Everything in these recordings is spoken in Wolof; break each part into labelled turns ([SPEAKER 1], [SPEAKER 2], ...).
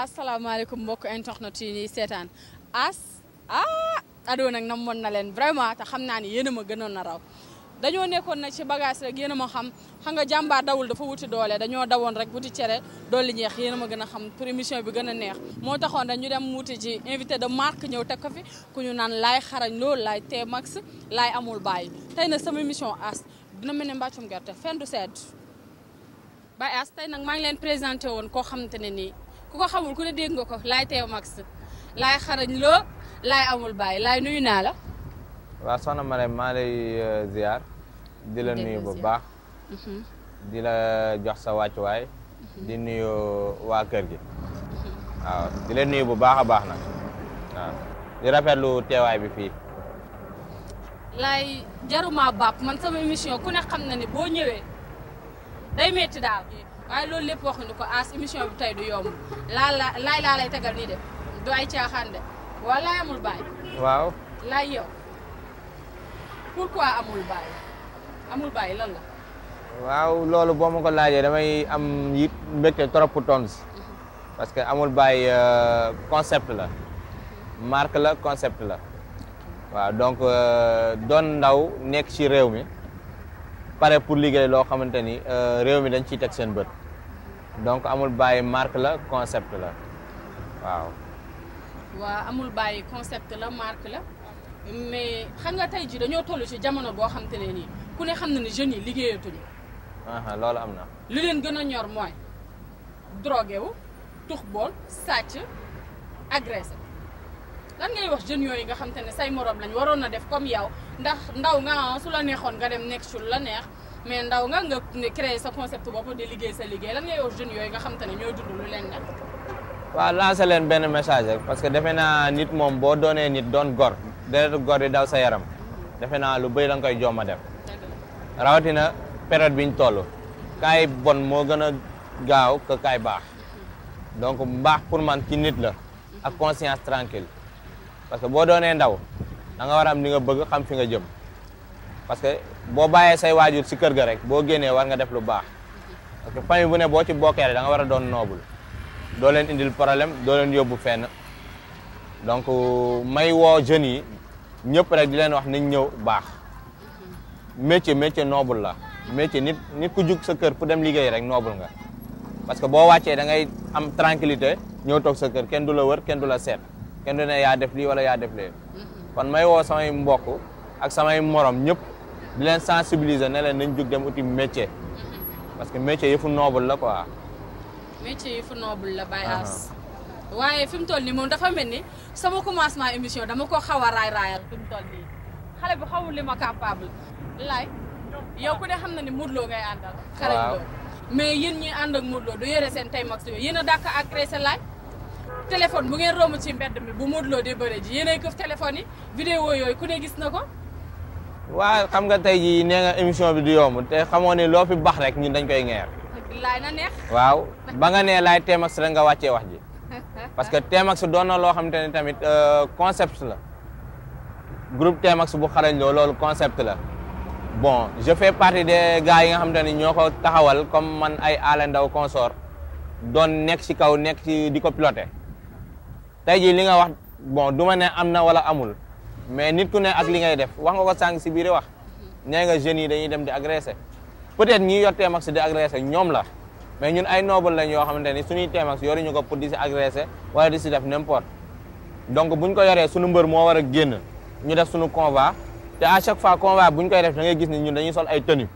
[SPEAKER 1] asalaamaaleykum mbokk internet yi ñuy seetaan Ado nag namoon na leen vraiment te xam naa ni yéen a ma gënoon a raw dañoo nekkoon nag ci bagage rek yéen a ma xam nga jàmbaar dawul dafa wuti doole dañoo dawoon rek wuti cere dolli ñeex yéen a ma gën a xam pour émission bi gën a neex moo taxoon rek ñu dem wuti ci invité de marque ñëw teg ko fi ku ñu naan Laye xarañ loolu Laye T-Max Laye amul bàyyi tey nag sama émission dina mel ne mbàccum gerte fen du sedd Baye As tey nag maa ngi leen présenté woon koo xamante ne nii ku ko xamul ku ne dégg nga ko Laye T-Max Laye xarañ loo Laye amul bàyyi Laye nuyu naa la.
[SPEAKER 2] waaw soxna Marème maa lay ziar di la nuyu bu baax. di la jox sa wàccuwaay. di nuyu waa kër gi. waaw di la nuyu bu baax a baax nag waaw di rafetlu teewaay bi fii.
[SPEAKER 1] Laye jaruma bàpp man sama émission ku ne xam na ne boo ñëwee day metti daal waaye loolu lépp waxuñu ko émission bi tey du yomb Laye laa lay tegal nii de du ay caaxaan de wala Laye amul bàyyi.
[SPEAKER 2] waaw
[SPEAKER 1] Laye yow pourquoi amul bàyyi lan la.
[SPEAKER 2] waaw loolu boo ma ko laajee damay am it mbégte trop pour tontu parce que amul bàyyi concept la marque la concept la waaw donc doon ndaw nekk ci réew mi pare pour liggéey loo xamante ni réew mi dañ ciy teg seen bët donc amul bàyyi marque la concept la waaw.
[SPEAKER 1] waaw amul bàyyi concept la marque la mais xam nga tey ji dañoo toll ci jamono boo xam te ne nii ku ne xam na ne jeunes yi liggéeyatuñu.
[SPEAKER 2] loolu am na.
[SPEAKER 1] lu leen gën a ñor mooy drogué wu tux bool sàcc agressé lan ngay wax jeunes yooyu nga xam te ne say morom lañ waroon na def comme yow ndax ndaw nga su la neexoon nga dem nekk ci lu la neex mais ndaw nga créer sa concept bopp di liggéey sa liggéey lan ngay wax jeunes yooyu nga xam te ne ñooy dund lu leen neex.
[SPEAKER 2] waaw lancé leen benn message rek parce que defe naa nit moom boo doonee nit doon gor deretu gor di daw sa yaram defe naa lu bëri da nga koy jomma def rawatina période biñ toll kaay bon moo gën a gaaw que kaay baax donc baax pour man ci nit la ak conscience tranquille parce que boo doonee ndaw da nga war a am li nga bëgg xam fi nga jëm parce que boo bàyyee say waajur si kër ga rek boo génnee war nga def lu baax parce que famille bu ne boo ci bokkee rek da nga war a doon noble doo leen indil problème doo leen yóbbu fenn donc may woo jeunes yi ñëpp rek di leen wax nañ ñëw baax métier noble la métier nit ku jug sa kër pour dem liggéey rek noble nga parce que boo wàccee da ngay am tranquillité ñëw toog sa kër kenn du la wër kenn du la seet kenn du ne yaa def lii wala yaa def lee kon may woo samay mbokk ak samay morom ñëpp di leen sensibiliser ne leen nañ jug dem uti métier parce que métier yëfu noble la quoi.
[SPEAKER 1] métier yëfu noble la Baye As waaye fi mu toll nii moom dafa mel ni sama commencement émission dama ko xaw a raayal fi mu toll nii xale bi xawul li ma capable Laye yow ku ne xam na ni Modou Lo ngay àndal. xarañ Lo mais yéen ñi ànd ak Modou Lo du yore seen T-Max yooyu yéen a dàkk agressé Laye téléphone bu ngeen romb ci mbedd mi bu Modou Lo di bëre ji yéen ay këf téléphone yi vidéo yooyu ku ne gis na ko.
[SPEAKER 2] waaw xam nga tey jii nee nga émission bi du yomb te xamoo ne loo fi bax rek ñun dañ koy ngeer.
[SPEAKER 1] Laye na neex.
[SPEAKER 2] waaw ba nga nee Laye T-Max rek nga wàccee wax ji parce que T-Max doon na loo xamante ne tamit concept la groupe T-Max bu xarañ loo loolu concept la bon je fais partie des gars yi nga xamante ne ñoo ko taxawal comme man ay Alé Ndaw consort doon nekk ci kaw nekk ci di ko piloté tey jii li nga wax bon du ma ne am na wala amul mais nit ku ne ak li ngay def wax nga ko sànq ci biir wax nee nga jeunes yi dañuy dem di agressé peut-être ñi yor T-Max di agressé ñoom la mais ñun ay noble lañ yoo xamante ni suñuy T-Max yoruñu ko pour di si agressé wala di si def n'importe donc buñ ko yoree suñu mbër moo war a génn ñu def suñu convoi te à chaque fois convoi buñ koy def da ngay gis ni ñun dañuy sol ay tenue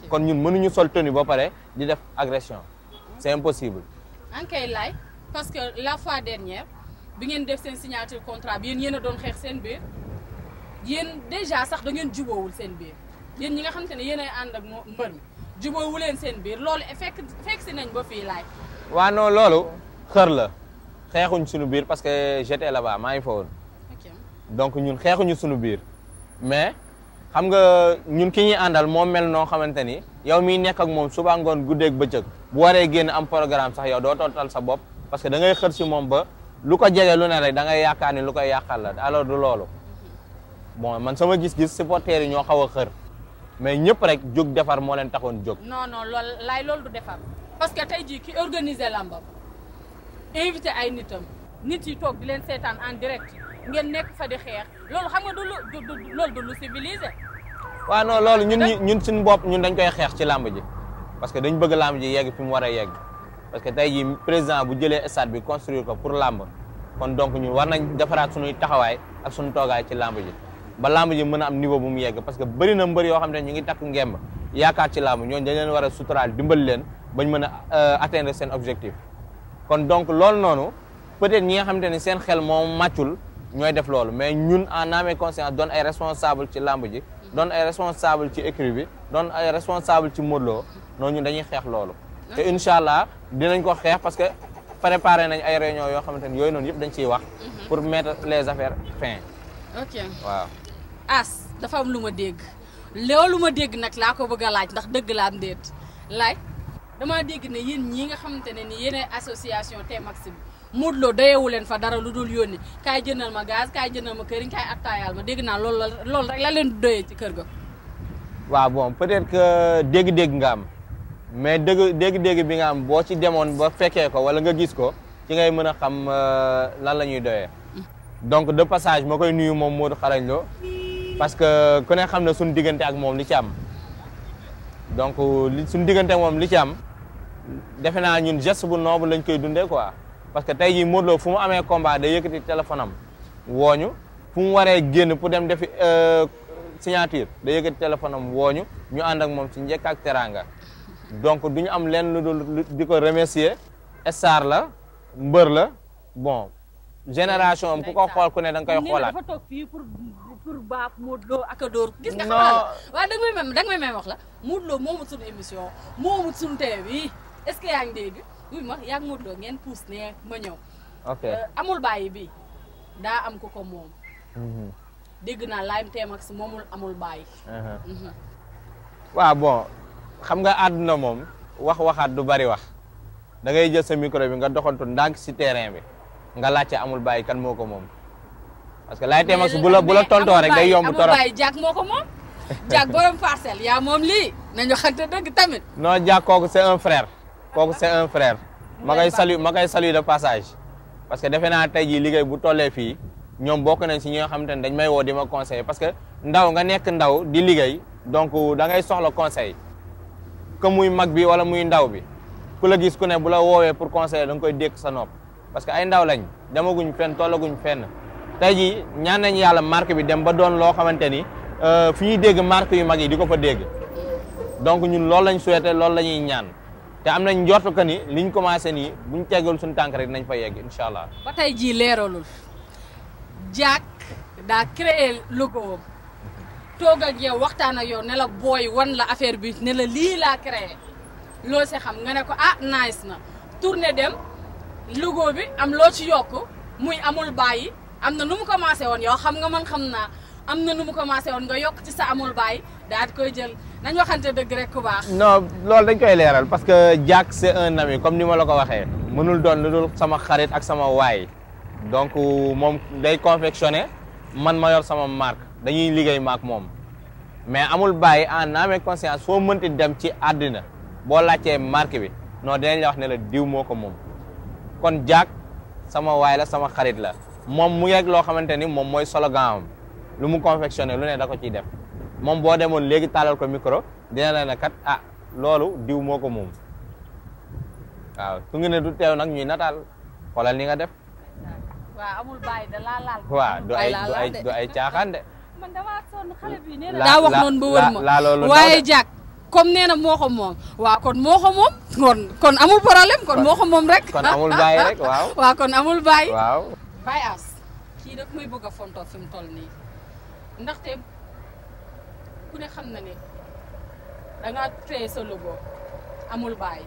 [SPEAKER 2] kon ñun mënuñu sol tenue ba pare di def agression c'est impossible.
[SPEAKER 1] en kay Laye parce que la fois dernière bi ngeen def seen signature contrat bi yéen a doon xeex seen biir yéen déjà sax da ngeen juboowul seen biir yéen ñi nga xamante ne yéen ay ànd ak mbër mi jubóowu leen seen biir loolu fekk si nañ ba fii Laye.
[SPEAKER 2] waaw non loolu xër la xeexuñ suñu biir parce que j'étais là-bas maa ngi fa woon donc ñun xeexuñu suñu biir mais xam nga ñun ki ñuy àndal moom mel noo xamante ni yow miy nekk ak moom suba ngoon guddeeg bëccëg bu waree génn am programme sax yow doo tootal sa bopp parce que da ngay xër si moom ba lu ko jege lu ne rek da ngay yaakaar ni lu koy yàqal la alors du loolu bon man sama gis-gis supporters yi ñoo xaw a xër mais ñëpp rek jóg defar moo leen taxoon jóg.
[SPEAKER 1] non loolu Laye loolu du defar parce que tey jii ki organiser lambam invité ay nitam nit yi toog di leen seetaan en direct ngeen nekk fa di xeex loolu xam nga loolu du lu civilisé.
[SPEAKER 2] waaw non loolu ñun suñu bopp ñun dañ koy xeex ci làmb ji parce que dañ bëgg làmb ji yegg fi mu war a yegg parce que tey jii président bu jëlee stade bi construire ko pour làmb kon donc ñun war nañ defaraat suñuy taxawaay ak suñu toogaay ci làmb ji ba làmb ji mën a am niveau bu mu yegg parce que bëri na mbër yoo xam ne ñu ngi takk ngemb yaakaar ci làmb ñooñu dañ leen war a suturaal dimbali leen bañ mën a atteindre seen objectif kon donc loolu noonu peut-être ñi nga xamante ni seen xel moom màccul ñooy def loolu mais ñun en âme et conscience doon ay responsable ci làmb ji doon ay responsable ci écurie bi doon ay responsable ci Modou Lo noonu ñun dañuy xeex loolu te incha allah dinañ ko xeex parce que préparé nañ ay réunion yoo xamante ni yooyu noonu yëpp dañ ciy wax pour mettre les affaires fin.
[SPEAKER 1] ok
[SPEAKER 2] waaw.
[SPEAKER 1] As dafa am lu ma dégg loolu ma dégg nag laa ko bëgg a laaj ndax dëgg la am déet laaj dama dégg ne yéen ñii nga xamante ne ni yéen association Tmax bi Modou Lo doyewu leen fa dara lu dul yónni kaay jëndal ma gaz kaay jëndal ma këriñ kaay attaayal ma dégg naa loolu rek la leen doyee ci kër ga.
[SPEAKER 2] waaw bon peut-être que dégg-dégg nga am mais dégg-dégg bi nga am boo ci demoon ba fekkee ko wala nga gis ko ci ngay mën a xam lan la ñuy doyee. donc de passage ma koy nuyu moom Modou Xarañ Lo parce que ku ne xam ne suñu diggante ak moom li ci am donc suñu diggante ak moom li ci am defe naa ñun geste bu noble lañ koy dundee quoi. parce que tey jii Modou Lo fu mu amee combat day yëkkati téléphone am wooñu fu mu waree génn pour dem defi signature day yëkkati téléphone am wooñu ñu ànd ak moom ci njëkk ak teraanga donc du ñu am leen lu dul di ko remercier star la mbër la bon génération am ku ko xool ku ne da nga koy xoolaat.
[SPEAKER 1] dafa toog fii pour baab Modou Lo ak a dóor gis nga xamal waaw da nga may wax la Modou Lo moomut suñu émission moomut suñu télé bi est-ce que yaa ngi dégg oui ma yaa ngi Modou Lo ngeen pousse ne ma ñëw.
[SPEAKER 2] ok
[SPEAKER 1] amul bàyyi bi daa am ku ko moom. dégg naa Lime Tmax moomul amul bàyyi.
[SPEAKER 2] waaw bon xam nga àdduna moom waxaat du bari wax da ngay jël sa micro bi nga doxantu ndànk si terrain bi nga laajte amul bàyyi kan moo ko moom. parce que Lime Tmax bu la tontoo rek day yomb torop
[SPEAKER 1] amul bàyyi Jack moo ko moom. Jack borom parcelle yaa moom lii nañu xamante dëgg tamit.
[SPEAKER 2] non Jack kooku c'est un frère. kooku c'est un frère ma koy saluer de passage parce que defe naa tey jii liggéey bu tollee fii ñoom bokk nañ si ñi nga xamante ne dañ may woo di ma conseiller parce que ndaw nga nekk ndaw di liggéey donc da ngay soxla conseil que muy mag bi wala muy ndaw bi ku la gis ku ne bu la woowee pour conseiller da nga koy dékk sa nopp parce que ay ndaw lañ demaguñ fenn tollaguñ fenn tey jii ñaan nañ yàlla marque bi dem ba doon loo xamante ni fi ñuy dégg marque yu mag yi di ko fa dégg donc ñun loolu lañ souhaité loolu la ñuy ñaan te am nañ njort que ni liñ commencé nii buñ teggul suñu tànk rek nañ fa yegg incha allah.
[SPEAKER 1] ba tey jii leeralul Jack daa créé logo am toog ak yow waxtaan ak yow ne la booy wan la affaire bi ne la lii laa créé loo si xam nga ne ko ah nice na tourné dem logo bi am loo ci yokk muy amul bàyyi am na nu mu commencé woon yow xam nga man xam naa am na nu mu commencé woon nga yokk ci sa amul bàyyi daal di koy jël. nañ waxante dëgg rek ku baax.
[SPEAKER 2] non loolu dañ koy leeral parce que Jack c'est un ami comme ni ma la ko waxee mënul doon lu dul sama xarit ak sama waay donc moom day confectionné man ma yor sama marque dañuy liggéey maak moom mais amul bàyyi en âme et conscience foo mënti dem ci àddina boo laajtee marque bi non dinañ la wax ne la diw moo ko moom kon Jack sama waay la sama xarit la moom mu yegg loo xamante ni moom mooy slogan am lu mu confectionné lu ne da ko ciy def. moom boo demoon léegi taalal ko micro dina la ne kat ah loolu diw moo ko moom waaw su ngi ne du teew nag ñuy nataal xoolal ni nga def.
[SPEAKER 1] waaw amul bàyyi da laa laal.
[SPEAKER 2] waaw du ay caaxaan de.
[SPEAKER 1] man damaa sonn xale bi nee na daa wax noonu ba wër ma waaye Jack comme nee na moo ko moom waaw kon moo ko moom kon amul problème kon moo ko moom rek.
[SPEAKER 2] kon amul bàyyi rek waaw.
[SPEAKER 1] waaw kon amul bàyyi.
[SPEAKER 2] waaw.
[SPEAKER 1] Baye As kii daf muy bëgg a fontoo fi mu toll nii ndaxte. ku ne xam na ne da ngaa créé sa logo amul bàyyi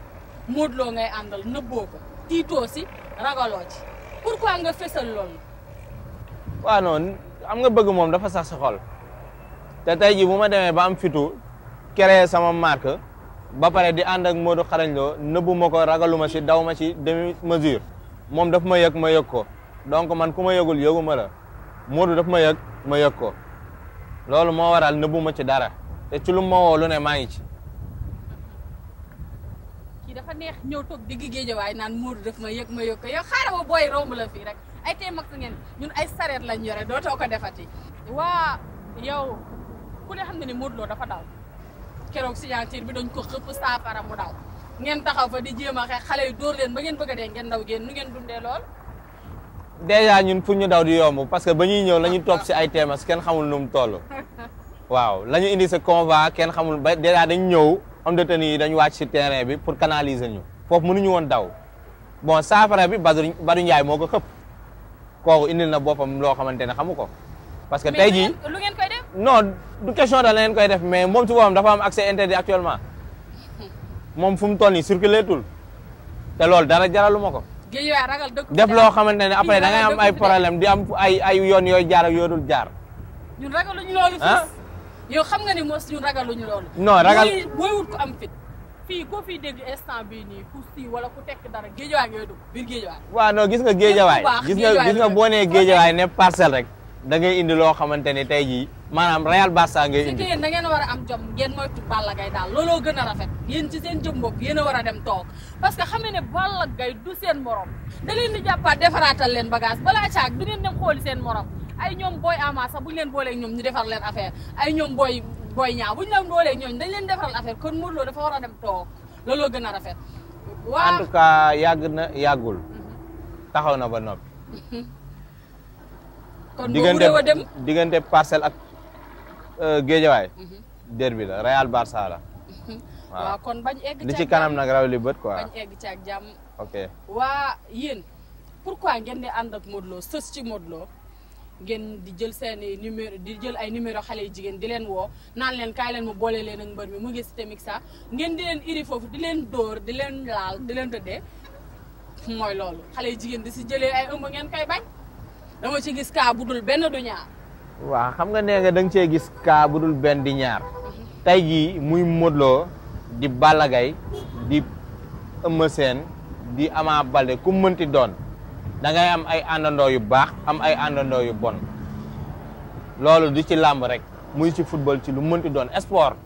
[SPEAKER 1] Modou Lo ngay àndal nëbboo ko tiitoo si ragaloo ci pourquoi nga fesal loolu.
[SPEAKER 2] waaw non am nga bëgg moom dafa sax sa xol te tey jii bu ma demee ba am fitu créé sama marque ba pare di ànd ak Modou Xarañ Lo nëbbu ma ko ragaluma si daw ma si demi mesure moom daf ma yëg ma yëg ko donc man ku ma yëgul yëgu ma la Modou daf ma yëg ma yëg ko. loolu moo waral nëbbu ma ci dara te ci lu ma woo lu ne maa ngi ci.
[SPEAKER 1] kii dafa neex ñëw toog digg Géejawaay naan Modou daf ma yëg ko yow xaaral ma booy romb la fii rek ay tey mag ngeen ñun ay sareet lañ yore dootoo ko defati. waa yow ku ne xam ne ni Modou Lo dafa daw keroog signature bi dañ ko xëpp saafara mu daw ngeen taxaw fa di jéem a xeex xale yi dóor leen ba ngeen bëgg a dee ngeen daw génn nu ngeen dundee lool.
[SPEAKER 2] déjà ñun fu ñu daw di yomb parce que ba ñuy ñëw la ñu topp si ay teemas kenn xamul nu mu toll. waaw la ñu indi sa convoi kenn xamul ba déjà dañ ñëw homme de tenue yi dañu wàcc si terrain bi pour canaliser ñu foofu mënuñu woon daw bon saafara bi Badou Ndiaye moo ko xëpp kooku indil na boppam loo xamante ne xamu ko. parce que tey jii
[SPEAKER 1] lu ngeen koy def.
[SPEAKER 2] non du question da la ngeen koy def mais moom si boppam dafa am accès interdit actuellement moom fu mu toll nii circulé tul te loolu dara jaralu ma ko.
[SPEAKER 1] Géejawaay ragal dëkk
[SPEAKER 2] def loo xamante ne après da ngay am ay problème di am ay yoon yooyu jaar ak yoo dul jaar.
[SPEAKER 1] ñun ragaluñu loolu. yow xam nga ni mos ñun ragaluñu loolu.
[SPEAKER 2] non ragal
[SPEAKER 1] booy wut ko am fit fii koo fiy dégg instant bii nii ku si wala ku tekk dara Géejawaay ngay dugg biir Géejawaay.
[SPEAKER 2] waaw non gis nga Géejawaay gis nga boo nee Géejawaay ne parcelle rek da ngay indi loo xamante ne tey jii maanaam Real Barça ngay indi.
[SPEAKER 1] yéen da ngeen war a am jom ngeen moytu Balla Gaye daal looloo gën a rafet yéen ci seen jëm bopp yéen a war a dem toog parce que xam ne Balla Gaye du seen morom da leen di jàppaat defaraatal leen bagage balaa caag du ngeen dem xooli seen morom ay ñoom booy ama sax buñu leen booleeg ñoom ñu defar leen affaire ay ñoom booy ñaaw buñu leen booleeg ñooñu dañ leen defaral affaire kon Modou Lo dafa war a dem toog looloo gën a rafet.
[SPEAKER 2] en tout cas yàgg na yàggul taxaw na ba noppi.
[SPEAKER 1] kon boobu dem
[SPEAKER 2] diggante Parcelles ak Géejawaay. derby la Real Barça la.
[SPEAKER 1] waaw kon bañ egg
[SPEAKER 2] li ci kanam nag raw li bët quoi.
[SPEAKER 1] bañ egg ci ak jàmm.
[SPEAKER 2] ok
[SPEAKER 1] waa yéen pourquoi ngeen di ànd ak Modou Lo sës ci Modou Lo ngeen di jël seen i numéro di jël ay numéro xale yu jigéen di leen woo naan leen kaay leen mu boole leen ak mbër mi mu ngi si tamit sax ngeen di leen iri foofu di leen dóor di leen laal di leen tëddee mooy loolu xale yu jigéen di si jëlee ay ëmb ngeen koy bañ dama ci gis kaa bu dul benn du ñaar.
[SPEAKER 2] waaw xam nga nee nga da nga cee gis kaa bu dul benn di ñaar tey jii muy Modou Lo di Balla Gaye di Eumeu Sène di Ama Baldé ku mënti doon da ngay am ay àndandoo yu baax am ay àndandoo yu bon loolu du ci làmb rek muy ci football ci lu mënti doon sport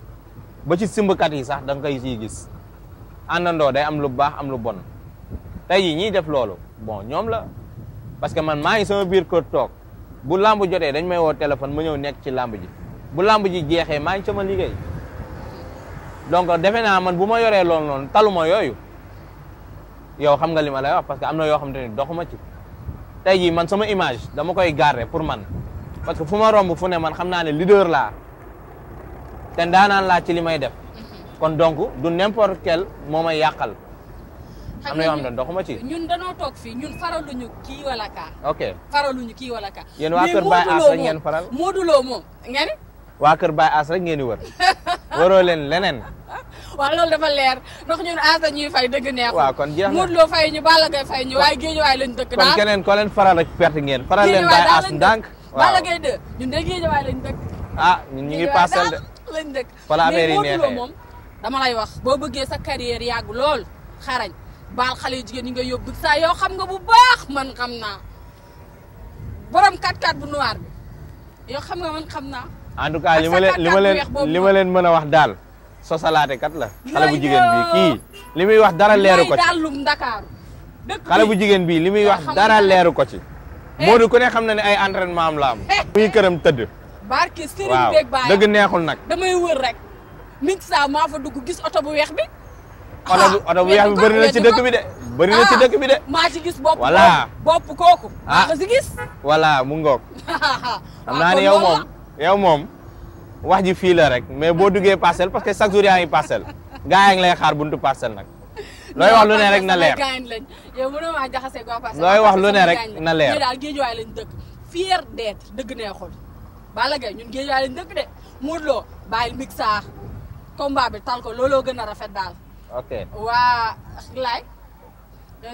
[SPEAKER 2] ba ci simbkat yi sax da nga koy siy gis àndandoo day am lu baax am lu bon tey jii ñiy def loolu bon ñoom la parce que man maa ngi sama biir kër toog bu làmb jotee dañ may woo téléphone ma ñëw nekk ci làmb ji bu làmb ji jeexee maa ngi sama liggéey donc defe naa man bu ma yoree loolu noonu taluma yooyu yow xam nga li ma lay wax parce que am na yoo xamante ni doxuma ci tey jii man sama image dama koy garder pour man parce que fu ma romb fu ne man xam naa ne leader laa te ndaanaan laa ci li may def kon donc du n'importe quel moo may yàqal am na yoo xam ne doxuma ci.
[SPEAKER 1] ñun danoo toog fii ñun faraluñu kii wala kaa.
[SPEAKER 2] ok
[SPEAKER 1] faraluñu kii wala kaa.
[SPEAKER 2] yéen waa Kër Baye As rek ngeen faral
[SPEAKER 1] Modou Lo moom ngeen.
[SPEAKER 2] waa Kër Baye As rek ngeen di wër waroo leen leneen.
[SPEAKER 1] waaw loolu dafa leer ndax ñun As ñuy fay dëgg neexul.
[SPEAKER 2] waaw kon jeex na
[SPEAKER 1] Modou Lo fay ñu Balla Gaye fay ñu waaye Géejawaay lañ dëkk.
[SPEAKER 2] kon keneen ko leen faral rek perte ngeen. faral leen Baye As ndànk waaw
[SPEAKER 1] Balla Gaye 2 ñun de Géejawaay lañ dëkk.
[SPEAKER 2] ah ñun ñu ngi Parcelles de.
[SPEAKER 1] lañ dëkk
[SPEAKER 2] fa la affaire yi neexee
[SPEAKER 1] mais Modou Lo moom dama lay wax boo bëggee sa carrière yàgg lool xarañ baal xale yu jigéen ñi nga yóbbu saa yoo xam nga bu baax man xam naa borom 4x4 bu noir bi yow xam nga man xam naa.
[SPEAKER 2] en tout cas li ma leen mën a wax daal sosalaate kat la. xale bu jigéen bi kii li muy wax dara leeru ko ci
[SPEAKER 1] daalum Ndakaaru.
[SPEAKER 2] xale bu jigéen bi li muy wax dara leeru ko ci. Modou ku ne xam na ne ay entraînement am la am. muy këram tëdd.
[SPEAKER 1] barke Serigne Beeg Baye
[SPEAKER 2] dëgg neexul nag.
[SPEAKER 1] damay wër rek. mix saa maa fa dugg gis oto bu weex bi.
[SPEAKER 2] oto bu weex bi bëri na ci dëkk bi de. bëri na ci dëkk bi de.
[SPEAKER 1] maa ci gis bopp.
[SPEAKER 2] voilà
[SPEAKER 1] bopp kooku. maa ko si gis.
[SPEAKER 2] voilà mu ngoog. xam naa ne yow moom wax ji fii la rek mais boo duggee Parcelles parce que chaque jour yaa ngi Parcelles. gaa yaa ngi lay xaar buntu Parcelles nag. looy wax lu ne rek na leer.
[SPEAKER 1] yow mënoo maa jaxase goo Parcelles.
[SPEAKER 2] looy wax lu ne rek na leer.
[SPEAKER 1] ñu daal Géejawaay lañ dëkk. fier d'être dëgg neexul. Balla Gaye ñun Géejawaay lañ dëkk de. Modou Lo bàyyil mix saa combat bi tal ko looloo gën a rafet daal.
[SPEAKER 2] ok
[SPEAKER 1] waa laay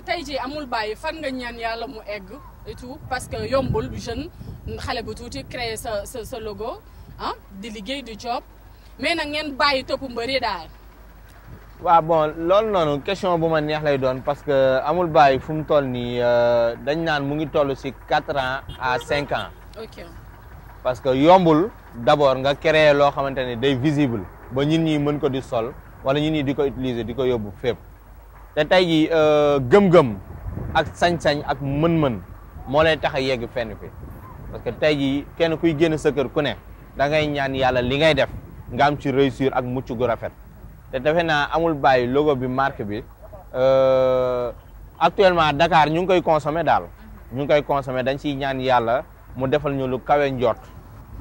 [SPEAKER 1] tey jii amul bàyyi fan nga ñaan yàlla mu egg et tout parce que yombul jeune xale bu tuuti créer sa logo ah di liggéey di job mais nag ngeen bàyyi topp mbëri daal.
[SPEAKER 2] waaw bon loolu noonu question bu ma neex lay doon parce que amul bàyyi fu mu toll nii dañ naan mu ngi toll si 4 ans à 5 ans.
[SPEAKER 1] ok
[SPEAKER 2] parce que yombul d'abord nga créer loo xamante ne day visible ba ñit ñi mën ko di sol wala ñit ñi di ko utiliser di ko yóbbu fépp te tey jii gëm-gëm ak sañ-sañ ak mën-mën moo lay tax a yegg fenn fi parce que tey jii kenn kuy génn sa kër ku ne da ngay ñaan yàlla li ngay def nga am ci réussir ak mucc gu rafet te defe naa amul bàyyi logo bi marque bi actuellement Dakar ñu ngi koy consommer daal ñu ngi koy consommer dañ ciy ñaan yàlla mu defal ñu lu kawe njort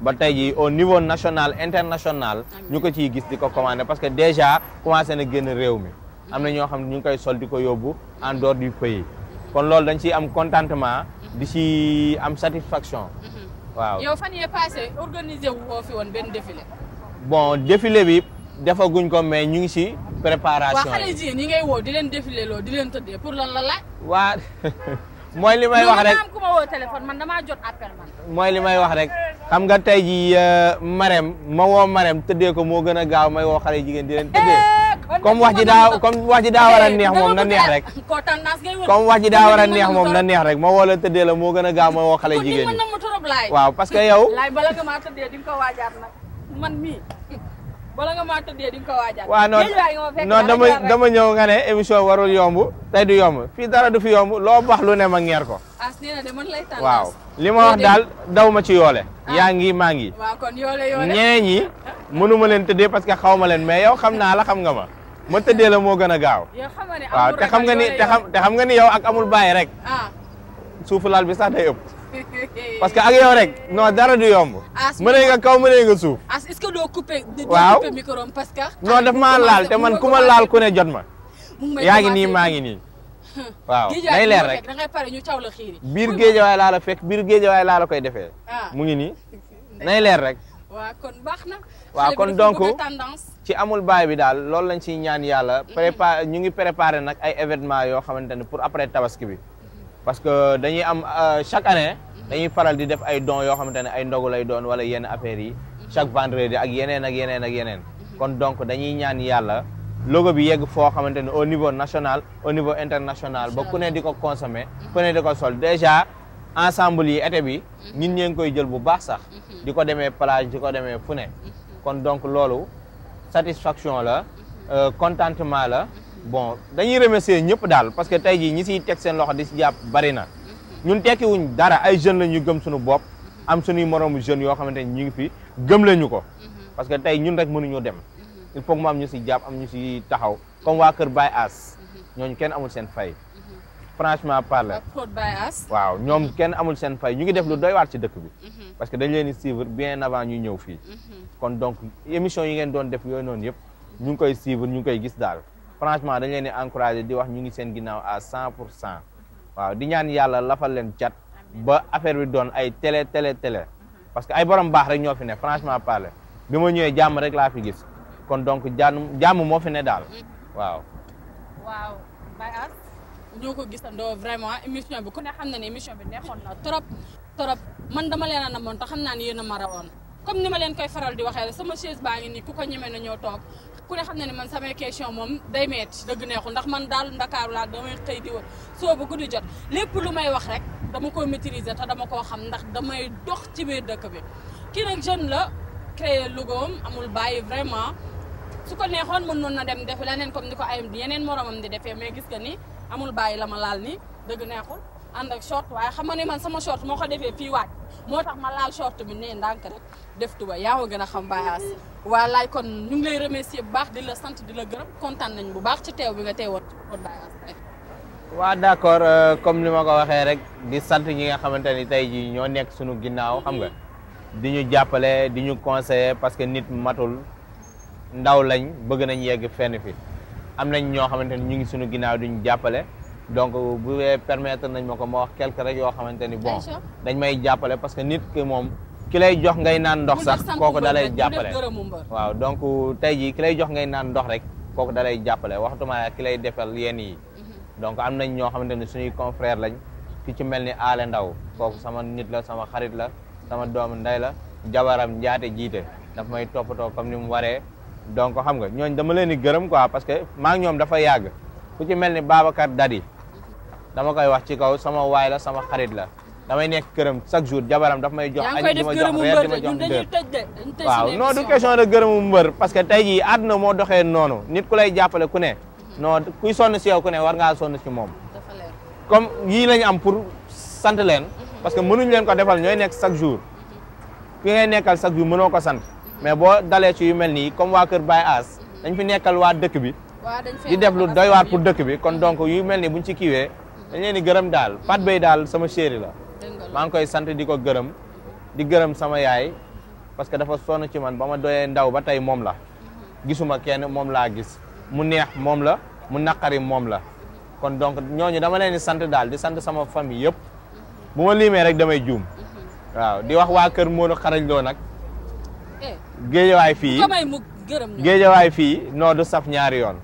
[SPEAKER 2] ba tey jii au niveau national international ñu ko ciy gis di ko commander parce que déjà commencé na génn réew mi am na ñoo xam ne ñu ngi koy sol di ko yóbbu en dehors du pays kon loolu dañ ciy am contentement di ci am satisfaction waaw.
[SPEAKER 1] yow fan yee passé organisé wu woo fi woon benn défilé.
[SPEAKER 2] bon défilé bi defaguñ ko mais ñu ngi ci préparation
[SPEAKER 1] waa xale jigéen yi ngay woo di leen défilé loo di leen tëddee pour lan la laaj.
[SPEAKER 2] waa mooy li may wax rek
[SPEAKER 1] am ku ma woo téléphone man damaa jot appel man.
[SPEAKER 2] mooy li may wax rek xam nga tey jii Marème ma woo Marème tëddee ko moo gën a gaaw may woo xale jigéen di leen tëddee. comme wax ji daa war a neex moom na neex rek. comme wax ji daa war a neex moom na neex rek ma woo la tëddee la moo gën a gaaw may woo xale jigéen ñi. waaw parce que yow.
[SPEAKER 1] laay bala nga maa tëddee di nga ko waajaat nag man mii bala nga maa tëddee di nga ko waajaat.
[SPEAKER 2] waaw non dama ñëw nga ne émission warul yomb tey du yomb fii dara du fi yomb loo bax lu ne ma ngeer ko. waaw li ma wax daal daw ma ci yoole. yaa ngi maa ngi.
[SPEAKER 1] waaw kon yoole
[SPEAKER 2] ñeneen ñi mënuma leen tëddee parce que xaw ma leen mais yow xam naa la xam nga ma tëddee la moo gën a gaaw. waaw te xam nga ni yow ak amul bàyyi rek. suufu lal bi sax day ëpp. parce que ak yow rek non dara du yomb. mënee nga kaw mënee nga suuf.
[SPEAKER 1] est-ce que doo coupé.
[SPEAKER 2] waaw
[SPEAKER 1] doo coupé micro parce que.
[SPEAKER 2] non daf maa laal te man ku ma laal ku ne jot ma. yaa ngi nii maa ngi nii. waaw day leer rek
[SPEAKER 1] da ngay pare ñu caw la xiiri.
[SPEAKER 2] biir géejawaay laa la fekk biir géejawaay laa la koy defee. mu ngi nii nay leer rek.
[SPEAKER 1] waaw kon baax na.
[SPEAKER 2] waaw kon donc ci amul baay bi daal loolu lañ ciy ñaan yàlla. ñu ngi préparé nag ay événements yoo xamante ne pour après tabaski bi. parce que dañuy am chaque année dañuy faral di def ay dons yoo xamante ne ay ndogu lay doon wala yenn affaires yi chaque vendredi ak yeneen ak yeneen ak yeneen kon donc dañuy ñaan yàlla logo bi yegg foo xamante ne au niveau national au niveau international ba ku ne di ko consommer ku ne di ko sol déjà ensemble yi été bi ñun ñee ngi koy jël bu baax sax di ko demee plage di ko demee fu ne kon donc loolu satisfaction la contentement la bon dañuy remercier ñëpp daal parce que tey jii ñi siy teg seen loxo di si jàpp bari na ñun tekkiwuñ dara ay jeunes la ñu gëm suñu bopp am suñuy moroomu jeunes yoo xamante ni ñu ngi fi gëm lañu ko parce que tey ñun rek mënuñu dem il faut que mu am ñu si jàpp am ñu si taxaw comme waa Kër Baye As ñooñu kenn amul seen fay franchement parler waaw ñoom kenn amul seen fay ñu ngi def lu doy waat ci dëkk bi parce que dañ leen di suivre bien avant ñuy ñëw fii kon donc émission yi ngeen doon def yooyu noonu yëpp ñu ngi koy suivre ñu ngi koy gis daal franchement dañ leen di encouragé di wax ñu ngi seen ginnaaw à 100% waaw di ñaan yàlla lafal leen cat ba affaire bi doon ay télé parce que ay borom baax rek ñoo fi ne franchement parler bi ma ñëwee jàmm rek laa fi gis kon donc jàmm moo fi ne daal waaw.
[SPEAKER 1] waaw Baye As ñoo ko gisandoo vraiment émission bi ku ne xam na ne émission bi neexoon na trop man dama leen a namoon te xam naa ne yéen a ma rawoon comme ni ma leen koy faral di waxee rek sama chaise baa ngi nii ku ko ñemee na ñëw toog. ku ne xam na ne man samay question moom day metti dëgg neexul ndax man daal Ndakaaru laa damay xëy di wër soo ba guddi jot lépp lu may wax rek dama ko maîtriser te dama koo xam ndax damay dox ci biir dëkk bi kii nag jeune la créer logoom amul bàyyi vraiment su ko neexoon mën noon na dem def leneen comme ni ko ay yeneen moromam di defee mais gis nga ni amul bàyyi la ma laal ni dëgg neexul ànd ak short waaye xam nga ne man sama short moo ko defee fii waaj moo tax ma laal short bi ne ndànk rek def tuba yaa ma gën a xam Baye As waa laay kon ñu ngi lay remercier bu baax di la sant di la gërëm kontaan nañ bu baax ci teew bi nga teewoon ci kon Baye As rek
[SPEAKER 2] waaw d'accord comme li ma ko waxee rek di sant ñi nga xamante ni tey jii ñoo nekk suñu ginnaaw xam nga di ñu jàppale di ñu conseiller parce que nit matul ndaw lañ bëgg nañ yegg fenn fi am nañ ñoo xamante ni ñu ngi suñu ginnaaw di ñu jàppale donc bu permettre nañ ma ko ma wax quelque rek yoo xamante ni bon dañ may jàppale parce que nit ki moom ki lay jox ngay naan ndox sax kooku da lay jàppale waaw donc tey jii ki lay jox ngay naan ndox rek kooku da lay jàppale waxtuma ki lay defal yenn yi donc am nañ ñoo xamante ni suñuy confrère lañ ki ci mel ni Aale Ndaw kooku sama nit la sama xarit la sama doomu ndey la jabaram njaate jiite daf may toppatoo comme ni mu waree donc xam nga ñooñ dama leen di gërëm quoi parce que maa ngi ñoom dafa yàgg ku ci mel ni Babacar Dadi dama koy wax ci kaw sama waay la sama xarit la damay nekk këram chaque jour jabaram daf may jox añ di ma jox reer di ma jox dër waaw non du question de gërëmu mbër parce que tey jii àdduna moo doxee noonu nit ku lay jàppale ku ne non kuy sonn si yow ku ne war ngaa sonn si moom.
[SPEAKER 1] dafa leer.
[SPEAKER 2] comme yii lañu am pour sant leen. parce que mënuñ leen ko defal ñooy nekk chaque jour. ki ngay nekkal chaque jour mënoo ko sant. mais boo dalee ci yu mel nii comme waa Kër Baye As. dañ fi nekkal waa dëkk bi. di def lu doy waar pour dëkk bi kon donc yu mel ni buñ ci kiiwee. dañ leen di gërëm daal Pat Bay daal sama chéri la. maa ngi koy sant di ko gërëm. di gërëm sama yaay. parce que dafa sonn ci man ba ma doyee ndaw ba tey moom la. gisuma kenn moom laa gis. mu neex moom la mu naqari moom la. kon donc ñooñu dama leen di sant daal di sant sama famille yëpp. bu ma limee rek damay juum. waaw di wax waa kër Modou Xarañ Lo nag. géejawaay fii géejawaay fii noo du saf ñaari yoon.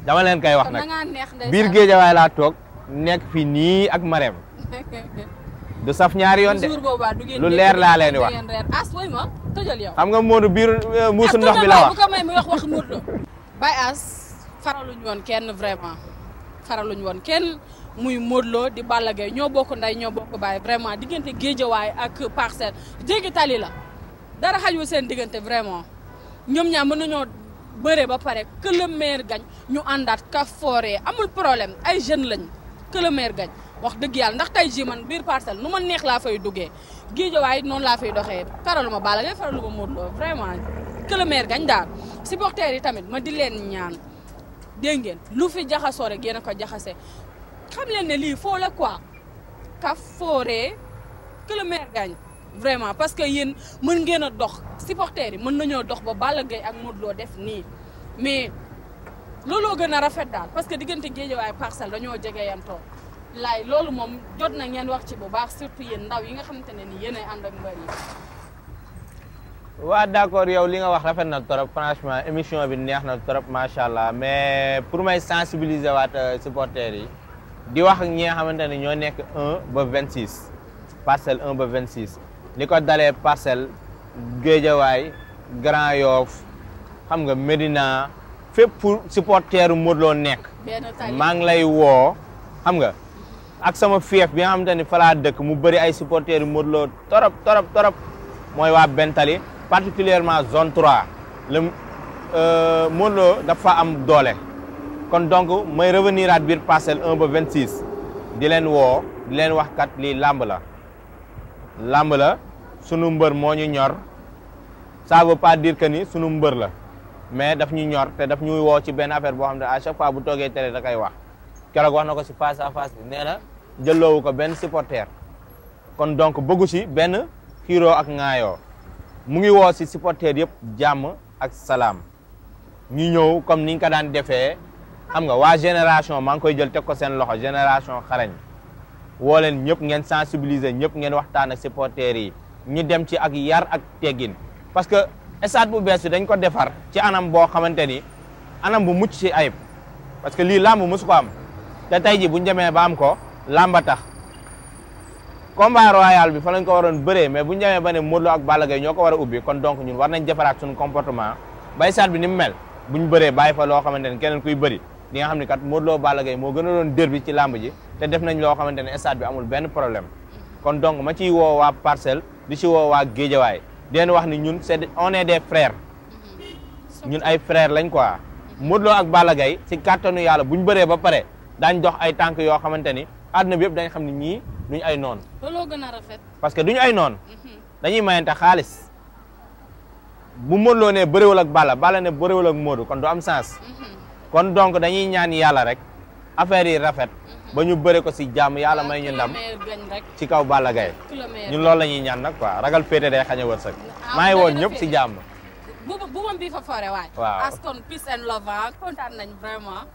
[SPEAKER 2] dama leen koy wax nag biir géejawaay laa toog nekk fii nii ak Marème. du saf ñaari yoon de lu leer laa leen di wax. xam nga Modou biir muusu ndox bi la wax.
[SPEAKER 1] Baye As faraluñ woon kenn vraiment faraluñ woon kenn muy Modou Lo di Balla Gaye ñoo bokk nday ñoo bokk baay vraiment diggante géejawaay ak Parcelles jéggi tali la dara xajul seen diggante vraiment ñoom ñaar mën nañoo bëre ba pare que le meilleur gagne ñu àndaat ka fooree amul problème ay jeunes lañ que le meilleur gagne wax dëgg yàlla ndax tey jii man biir Parcelles nu ma neex laa fay duggee géejawaay noonu laa fay doxee faralu ma Balla Gaye faralu ma Modou Lo vraiment que le meilleur gagne daal supporters yi tamit ma di leen ñaan dégg ngeen lu fi jaxasoo rek yéen a ko jaxase xam leen ne lii foo la quoi ka fooree que le meilleur gagne vraiment parce que yéen mën ngeen a dox supporters yi mën nañoo dox ba Balla Gaye ak Modou Lo def nii mais looloo gën a rafet daal parce que diggante Guédiawaye Parcelles dañoo jegeyantoo laay loolu moom jot na ngeen wax ci bu baax surtout yéen ndaw yi nga xamante ne ni yéenay ànd ak mbër yi.
[SPEAKER 2] waa d'accord yow li nga wax rafet na trop franchement émission bi neex na trop macha allah mais pour may sensibiliser waat supporters yi di wax ak ñi nga xamante ne ñoo nekk 1 ba 26 Parcelles 1 ba 26 li ko dalee Parcelles Guédiawaye Grand Yoff xam nga Médina fépp pour supporteru Modou Lo nekk maa ngi lay woo xam nga ak sama fief bi nga xamante ni fa laa dëkk mu bëri ay supporteru Modou Lo torop mooy waa Bentali particulièrement zone 3 le Modou Lo dafa am doole kon donc may revenir at biir Parcelles 1 ba 26 di leen woo di leen wax kat lii làmb la sunu mbër moo ñu ñor ça veut pas dire que ni sunu mbër la mais daf ñu ñor te daf ñuy woo ci benn affaire boo xam ne à chaque fois bu toogee télé da koy wax keroog wax na ko si face à face bi nee na jëlloowu ko benn supporter kon donc bëggu si benn xiiroo ak ŋaayoo mu ngi woo si supporter yëpp jàmm ak salaam ñu ñëw comme niñ ko daan defee xam nga waa génération maa ngi koy jël teg ko seen loxo génération xarañ woo leen ñëpp ngeen sensibiliser ñëpp ngeen waxtaan ak supporters yi ñu dem ci ak yar ak teggin parce que stade bu bees bi dañ ko defar ci anam boo xamante ni anam bu mucc ci ayib parce que lii làmb mosu ko am te tey ji bu ñu demee ba am ko làmba tax combat royal bi fa lañ ko waroon bëree mais bu ñu demee ba ne Modou Lo ak Balla Gaye ñoo ko war a ubbi kon donc ñun war nañ defaraat suñu comportement bay stade bi ni mu mel bu ñu bëree bàyyi fa loo xamante ni keneen kuy bëri di nga xam ni kat Modou Lo Balla Gaye moo gën a doon derby ci làmb ji te def nañ loo xamante ne stade bi amul benn problème kon donc ma ciy woo waa Parcelles di ci woo waa Guédiawaye di leen wax ni ñun on est des frères ñun ay frères lañ quoi Modou Lo ak Balla Gaye ci kàttanu yàlla bu ñu bëree ba pare daañ dox ay tànk yoo xamante ni àdduna bi yëpp dañ xam ne ñii duñu ay noon
[SPEAKER 1] looloo gën a rafet
[SPEAKER 2] parce que duñu ay noon dañuy mayante xaalis bu Modou Lo ne bëréwul ak Balla ne bëréwul ak Modou kon du am sens kon donc dañuy ñaan yàlla rek affaire yi rafet ba ñu bëre ko si jàmm yàlla may ñu ndam ci kaw Balla Gaye ñun loolu la ñuy ñaan nag quoi ragal féete day xañ a wërsëg maa ngi woon ñëpp si jàmm
[SPEAKER 1] bu moom bii fa fore waay
[SPEAKER 2] waaw
[SPEAKER 1] as kon peace and love kontaan nañ vraiment